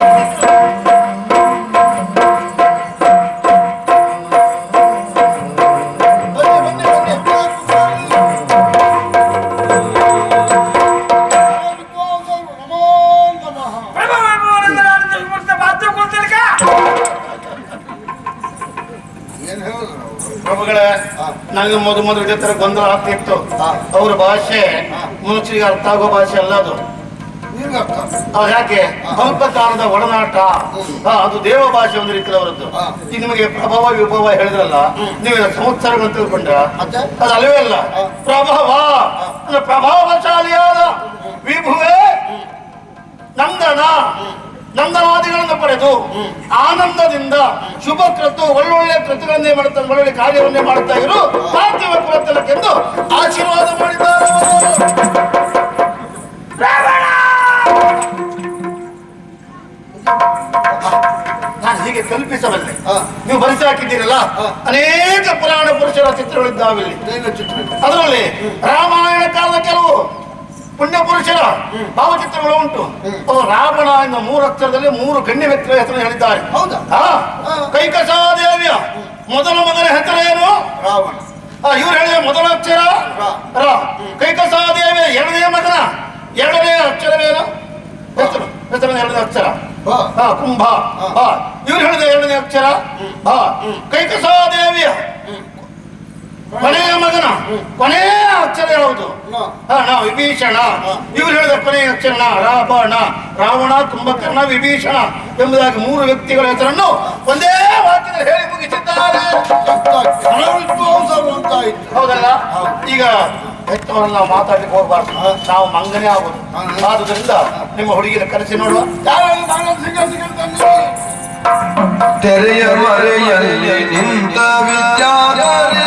ನನಗೆ ಮೊದಲು ಇದೇ ತರ ಗೊಂದಲ ಆಗ್ತಿತ್ತು. ಅವ್ರ ಭಾಷೆ ಮನುಷ್ಯರಿಗೆ ಅರ್ಥ ಆಗೋ ಭಾಷೆ ಅಲ್ಲ ಅದು. ಯಾಕೆ ಸ್ವಲ್ಪ ಕಾಲದ ಒಡನಾಟ, ಅದು ದೇವ ಭಾಷೆ ಒಂದು ರೀತಿಯ ಅವರದ್ದು. ಈಗ ನಿಮಗೆ ಪ್ರಭಾವ ವಿಭವ ಹೇಳಿದ್ರಲ್ಲ, ನೀವೇನ ಸಂವತ್ಸರಗಳು ತಿಳ್ಕೊಂಡ್ರ? ಅದು ಅಲ್ಲವೇ ಅಲ್ಲ. ಪ್ರಭಾವ ಅಂದ್ರೆ ಪ್ರಭಾವಶಾಲಿಯಾದ ವಿಭುವೇ ನಂದನ, ನಂದನಾದಿಗಳನ್ನು ಪಡೆದು ಆನಂದದಿಂದ ಶುಭ ಕೃತು ಒಳ್ಳೊಳ್ಳೆ ಕೃತಿಗಳನ್ನೇ ಮಾಡುತ್ತಾ, ಒಳ್ಳೊಳ್ಳೆ ಕಾರ್ಯವನ್ನೇ ಮಾಡುತ್ತಾ ಇರು ಪಾರ್ಥಿವ ಕುಲತಿಲಕ್ಕೆಂದು ಆಶೀರ್ವಾದ ಮಾಡಿದ್ದಾರೆ. ನಾನು ಹೀಗೆ ಕಲ್ಪಿಸಬಲ್ಲೆ, ನೀವು ಬರೆಸಿ ಹಾಕಿದ್ದೀರಲ್ಲ, ಅನೇಕ ಪುರಾಣ ಪುರುಷರ ಚಿತ್ರಗಳಿದ್ದಾವೆ. ಅದರಲ್ಲಿ ರಾಮಾಯಣ ಕಾಲದ ಕೆಲವು ಪುಣ್ಯ ಪುರುಷರ ಭಾವಚಿತ್ರಗಳು ಉಂಟು. ರಾವಣ ಎನ್ನುವ 3 ಅಕ್ಷರದಲ್ಲಿ 3 ಗಣ್ಯ ವ್ಯಕ್ತಿಗಳ ಹೆಸರು ಹೇಳಿದ್ದಾರೆ. ಕೈಕಸಾದೇವಿಯ ಮೊದಲ ಮಗನ ಹೆಸರೇನು? ರಾವಣ. ಇವ್ರು ಹೇಳಿದ ಮೊದಲ ಅಕ್ಷರ ರ. ಕೈಕಸಾದೇವಿಯ ಎರಡನೇ ಮಗನ ಎರಡನೇ ಅಕ್ಷರವೇನು? ಹೆಸರು ಹೆಸರಿನ ಎರಡನೇ ಅಕ್ಷರ ಕುಂಭ. ಇವ್ರು ಹೇಳಿದ ಎರಡನೇ ಅಕ್ಷರ ಭ. ಕೈಕಸಾದೇವಿಯ ಕೊನೆಯ ಮಗನ ಕೊನೆಯ ಅಕ್ಷರ ಯಾವುದು? ವಿಭೀಷಣ. ಇವ್ರು ಹೇಳಿದ ಕೊನೆಯ ಅಕ್ಷರ ರಾವಣ. ರಾವಣ, ಕುಂಭಕರ್ಣ, ವಿಭೀಷಣ ಎಂಬುದಾಗಿ 3 ವ್ಯಕ್ತಿಗಳ ಹೆಸರನ್ನು ಒಂದೇ ವಾಕ್ಯದಲ್ಲಿ ಹೇಳಿ ಮುಗಿಸಿದ್ದಾರೆ. ಹೌದಲ್ಲ? ಈಗ ಹೆಚ್ಚವರನ್ನು ನಾವು ಮಾತಾಡ್ಲಿಕ್ಕೆ ಹೋಗಬಾರ್ದು, ನಾವು ಮಂಗನೇ ಆಗುದು. ಆದುದರಿಂದ ನಿಮ್ಮ ಹುಡುಗಿನ ಕರೆಸಿ ನೋಡುವ. ತೆರೆಯ ಮರೆಯಲ್ಲಿ ನಿಂತ ವಿದ್ಯಾಧರೆ,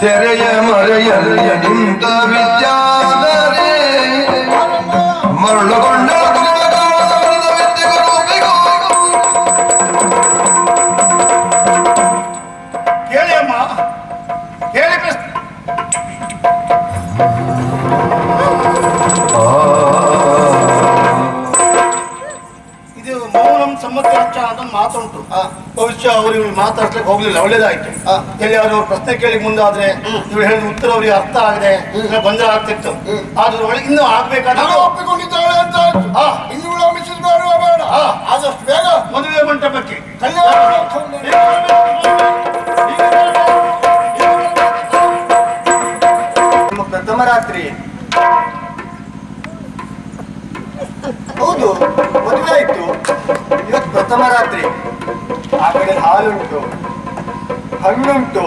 ತೆರೆಯ ಮರೆಯಲ್ಲಿ ನಿಂತ ವಿದ್ಯಾಧರೆ, ಮರಳುಗೊಂಡ ಕೇಳಿ ಅಮ್ಮ, ಕೇಳಿ ಕೃಷ್ಣ. ಇದು ಮೌನಂ ಸಮ್ಮತಿ ರಕ್ಷ ಅಂತ ಮಾತುಂಟು. ಭವಿಷ್ಯ ಅವರು ಮಾತಾಡ್ಲಿಕ್ಕೆ ಹೋಗ್ಲಿಲ್ಲ, ಒಳ್ಳೇದಾಯ್ತು. ಎಲ್ಲಿ ಅವ್ರು ಪ್ರಶ್ನೆ ಕೇಳಿ ಮುಂದಾದ್ರೆ ಇವ್ರು ಹೇಳಿದ ಉತ್ತರ ಅವ್ರಿಗೆ ಅರ್ಥ ಆಗದೆ ಗೊಂದಲ ಆಗ್ತಿತ್ತು. ಆದ್ರೂ ಇನ್ನೂ ಆಗ್ಬೇಕಾದ್ರೆ ಒಪ್ಪಿಕೊಂಡಿದ್ದಾಳೆ ಅಂತ ಇನ್ನು ಮಿಸ್ಸಿಸ್ ಬೇಡ, ಆದಷ್ಟು ಬೇಗ ಮದುವೆ ಮಂಟಪಕ್ಕೆ ಪ್ರಥಮ ರಾತ್ರಿ. ಹೌದು, ಮದುವೆ ಆಯ್ತು, ಇವತ್ತು ಪ್ರಥಮ ರಾತ್ರಿ. ಆ ಕಡೆ ಹಾಲುಂಟು, ಹಣ್ಣುಂಟು.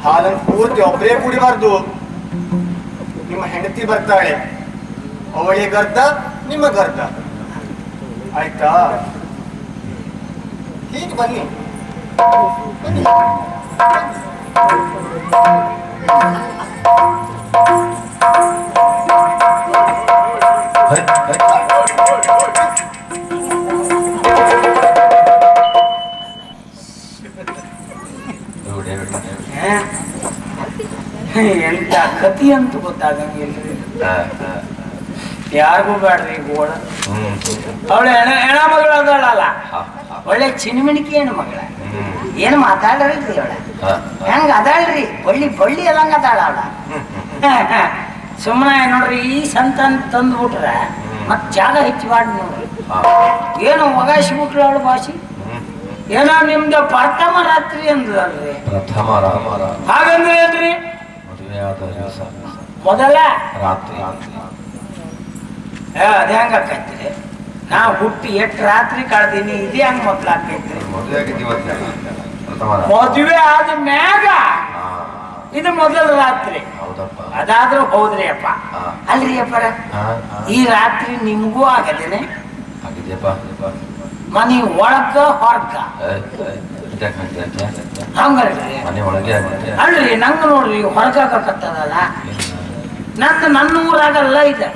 ಹಾಲನ್ನು ಪೂರ್ತಿ ಒಬ್ಬರೇ ಕುಡಿಬಾರ್ದು. ನಿಮ್ಮ ಹೆಂಡತಿ ಬರ್ತಾಳೆ, ಅವಳಿಗೆ ಗರ್ಧ, ನಿಮ್ಮ ಗರ್ಧ. ಆಯ್ತಾ? ಹೀಗೆ ಬನ್ನಿ. ಎಂತ ಕತಿ ಅಂತ ಗೊತ್ತಾಗಂಗಿಲ್ರಿ, ಯಾರಿಗೂ ಬೇಡ್ರಿ ಗೋಳ. ಅವಳು ಹೆಣ ಮಗಳು ಅದಳಲ್ಲ, ಒಳ್ಳೆ ಚಿನ್ಮಿಣಿಕೆ ಹೆಣ್ಣು ಮಗಳ. ಏನು ಮಾತಾಡ್ರಲ್ರಿ ಅವಳ, ಹೆಂಗ ಅದಾಳ್ರಿ, ಬಳ್ಳಿ ಬಳ್ಳಿ ಅದಂಗ ಅದಾಳ ಅವಳ. ಸುಮ್ಮನೆ ನೋಡ್ರಿ, ಈ ಸಂತಾನ ತಂದ್ಬಿಟ್ರೆ ಮತ್ ಜಾಗ ಹೆಚ್ಚಿಬಾರ್ದು ನೋಡ್ರಿ. ಏನು ಒಗಾಯಿಸ್ಬಿಟ್ರಿ ಅವಳ ಭಾಷೆ. ಏನೋ ನಿಮ್ದು ಪ್ರಥಮ ರಾತ್ರಿ ಅಂದ್ರಲ್ರಿ. ಹಾಗಂದ್ರೆ ಏನ್ರಿ? ಮೊದಲ ರಾತ್ರಿ. ಅದೇ ಹಂಗ ಆಕೈತ್ರಿ. ನಾ ಹುಟ್ಟಿ 8 ರಾತ್ರಿ ಕಳ್ದೀನಿ, ಇದೇ ಹಂಗ ಮೊದ್ಲು ಆಕೈತ್ರಿ. ಮದುವೆ ಆದ ಮ್ಯಾಗ ಇದು ಮೊದಲ ರಾತ್ರಿ. ಅದಾದ್ರೂ ಹೌದ್ರಿ ಅಪ್ಪ. ಅಲ್ರಿ ಅಪ್ಪರ, ಈ ರಾತ್ರಿ ನಿಮ್ಗೂ ಆಗದೇನೆ? ಮನಿ ಒಳಗ ಹೊರಗ ಹಂಗಲ್ರಿ? ಅಲ್ರಿ, ನಂಗ ನೋಡ್ರಿ ಹೊರಗಾಗತ್ತದಲ್ಲ. ನನ್ನ ಊರಾಗಲ್ಲ ಇದೆ.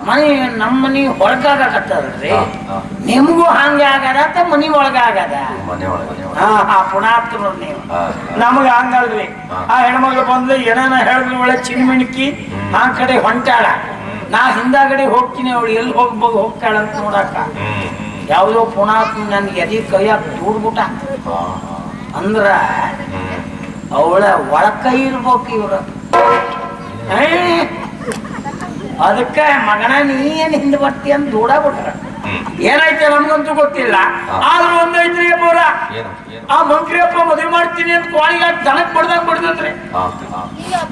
ಮನಿ ನಮ್ಮ ಮನಿ ಹೊರಗಾಗತ್ತಲ್ರಿ ಹಾ, ಹಾ. ನಿಮ್ಗೂ ಹಂಗೆ ಆಗದ ಅಥವಾ ಮನಿ ಒಳಗಾಗದ ಮನೆ ಒಳಗೆ ಹಾ ಪುಣಾತ್ಮರು ನೀವು ಹಾ. ನಮಗ ಹಂಗಲ್ರಿ ಹಾ. ಆ ಹೆಣ್ಮಗಳು ಬಂದ್ಲು ಏನಾನ ಹೇಳಿದ್ರು ಒಳ್ಳೆ ಚಿನ್ಮಿಣಿಕಿ ಆ ಕಡೆ ಹೊಂಟಾಳ ನಾ ಹಿಂದಾಗಡೆ ಹೋಗ್ತೀನಿ ಅವಳು ಎಲ್ಲಿ ಹೋಗ್ತಾಳ ಅಂತ ನೋಡಾಕ ಯಾವ್ದೋ ಪುಣಾತ್ಮ ನನ್ಗೆ ಎದಿ ಕೈಯಾಗ ದೂಡ್ಬಿಟ್ಟ ಅಂದ್ರ ಅವಳ ಒಳ ಕೈ ಇರ್ಬೇಕು ಇವ್ರ ಅದಕ್ಕೆ ಮಗನ ನೀ ಏನ್ ಹಿಂದ್ ಬರ್ತಿ ಅಂತ ದೂಡ ಬಿಟ್ರ ಏನಾಯ್ತು ನಮ್ಗಂತೂ ಗೊತ್ತಿಲ್ಲ ಆದ್ರೂ ಒಂದೈತ್ರಿ ಅಪ್ಪವ್ರ ಆ ಮಂತ್ರಿಯಪ್ಪ ಮದುವೆ ಮಾಡ್ತೀನಿ ಅಂತ ಕೋಳಿಗ ದನಕ್ ಬಡ್ದಂಗ್ ಬಡ್ದನ್ರಿ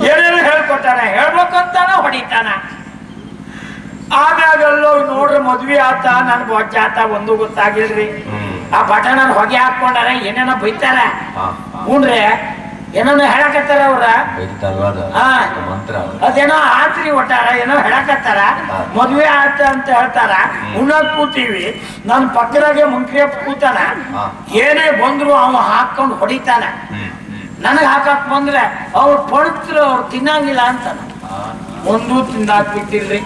ಏನೇನು ಹೇಳ್ಕೊಟ್ಟಾನ ಹೇಳ್ಬೇಕಂತಾನ ಹೊಡಿತಾನ ಆಮ್ಯಾಗಲ್ಲೋ ನೋಡ್ರಿ ಮದ್ವಿ ಆತ ನನ್ ಬೊಜ್ಜ ಆತ ಒಂದು ಗೊತ್ತಾಗಿಲ್ರಿ ಆ ಬಟನ್ ಹೊಗೆ ಹಾಕೊಂಡಾರ ಏನೇನ ಬೈತಾರ ಹ್ಞೂನ್ರಿ ಏನೇನೋ ಹೇಳಕತ್ತಾರ ಅವ್ರ ಅದೇನೋ ಆತ್ರಿ ಒಟ್ಟಾರ ಏನೋ ಹೇಳಕತ್ತಾರ ಮದ್ವೆ ಆತ ಅಂತ ಹೇಳ್ತಾರ ಉಣ್ಣಕ್ ಕೂತೀವಿ ನನ್ ಪಕ್ಕದಾಗೆ ಮಂಕ್ರಿಯಪ್ಪ ಕೂತಾನ ಏನೇ ಬಂದ್ರು ಅವ ಹಾಕೊಂಡು ಹೊಡಿತಾನ ನನಗ್ ಹಾಕಕ್ ಬಂದ್ರೆ ಅವ್ರು ಪಡ್ತರು ಅವ್ರು ತಿನ್ನಂಗಿಲ್ಲ ಅಂತಾನ ಒಂದು ತಿಂದಾಕ್ ಬಿಟ್ಟಿಲ್ರಿ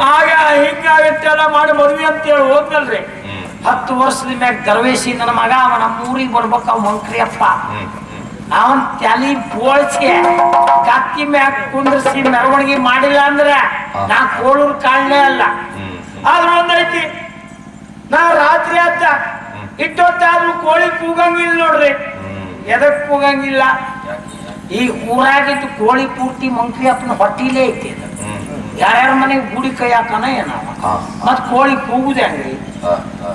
ಆಗ ಹಿಂಗಾಗತ್ತೆಲ್ಲ ಮಾಡಿ ಮದ್ವೆ ಅಂತೇಳಿ ಹೋದ್ನಲ್ರಿ 10 ವರ್ಷದ ಮ್ಯಾಗ ದರ್ವೇಶಿ ನನ್ನ ಮಗ ಅವ ನಮ್ಮ ಊರಿಗೆ ಬರ್ಬೇಕ ಅವ್ ಮಂಕ್ರಿಯಪ್ಪ ಅವನ್ ತಲಿ ಬೋಳ್ಸಿ ಕತ್ತಿ ಮ್ಯಾಗ ಕುಂದ್ರಿಸಿ ಮೆರವಣಿಗೆ ಮಾಡಿಲ್ಲ ಅಂದ್ರ ನಾ ಕೋಳೂರ್ ಕಾಣಲೇ ಅಲ್ಲ ಆದ್ರ ಒಂದೈತಿ ನಾ ರಾತ್ರಿ ಆತ ಇಟ್ಟೊತ್ತಾದ್ರೂ ಕೋಳಿ ಕೂಗಂಗಿಲ್ಲ ನೋಡ್ರಿ ಎದಕ್ ಕೂಗಂಗಿಲ್ಲ ಈ ಊರಾಗಿದ್ದು ಕೋಳಿ ಪೂರ್ತಿ ಮಂಕ್ರಿಯಪ್ಪನ ಹೊಟ್ಟಿಲೇ ಐತಿ ಅದು ಯಾರ್ಯಾರ ಮನೆಗೆ ಗುಡಿ ಕೈ ಹಾಕನ ಏನ ಮತ್ ಕೋಳಿ ಕೂಗುದೆ ಹಂಗ್ರಿ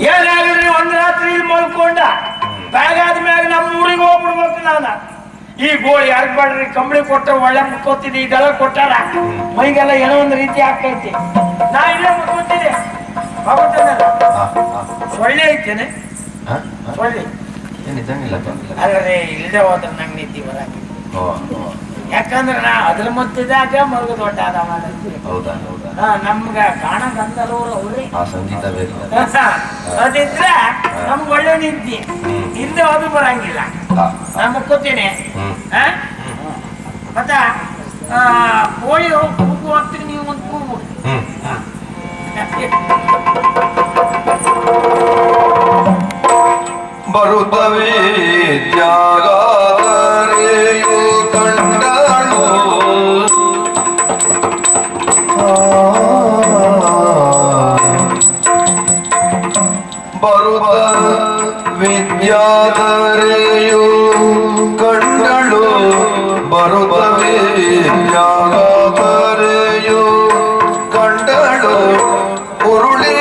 ಏನಾಗಿಲ್ರಿ ಒಂದ್ ರಾತ್ರಿ ಇಲ್ಲಿ ಮಲ್ಕೊಂಡ ಬೆಳಗಾದ ಮ್ಯಾಗ ನಮ್ಮ ಊರಿಗೆ ಹೋಗ್ಬಿಡ್ಬೇಕು ನಾನ ಈ ಗೋಳಿ ಯಾರಿಗ್ ಬಾಡ್ರಿ ಕಂಬಳಿ ಕೊಟ್ಟ ಒಳ್ಳೆ ಮುಕ್ಕೋತಿದ್ದೆ ಇದೆಲ್ಲ ಕೊಟ್ಟಾರ ಮೈಗೆಲ್ಲ ಏನೋ ಒಂದ್ ರೀತಿ ಆಗ್ತೈತಿ ನಾ ಇಲ್ಲೇ ಮುಕ್ಕೋತಿದ್ದೆ ಸೊಳ್ಳೆ ಐತೇನೆ ಸೊಳ್ಳೆ ಅಲ್ರಿ ಇಲ್ಲದೆ ಹೋದ್ರೆ ನಂಗೆ ನಿದ್ದೆ ಬರಂಗಿಲ್ಲ ಯಾಕಂದ್ರೆ ನಾ ಅದ್ರ ಮಧ್ಯದಾಗ ಮರುಗ ದೊಡ್ಡ ನಮ್ಗ ಕಾಣ ಗಂಧರ್ವರು ಅವ್ರಿ ಅದಿದ್ರ ನಮ್ಗೆ ಒಳ್ಳೆ ನಿದ್ದೆ ಇಲ್ಲದೆ ಅದು ಬರಂಗಿಲ್ಲ ನಾ ಮುಕ್ಕೋತೀನಿ ಮತ್ತ ಕೋಳಿ ಕೂಗು ಹಾಕ್ತೀನಿ ನೀವು ಒಂದು ಕೂಗು ಬರುತ್ತವೆ ತ್ಯಾಗಾದರೆಯು ಕಂಡಳು ಬರುತ್ತ ವಿದ್ಯಾದರೆಯು ಕಂಡಳು ಬರುತ್ತವೆ ತ್ಯಾಗಾದರೆಯು ಕಂಡಳು ಉರುಳಿ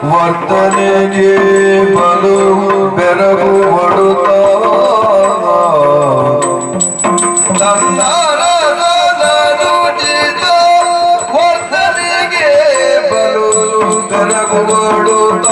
ವರ್ತನೆಗೆ ಬಲು ಬೆರಗು ಹೊಡುತ್ತ ವರ್ತನೆಗೆ ಬಲು ಬೆರಗು ಹೊಡುತ್ತ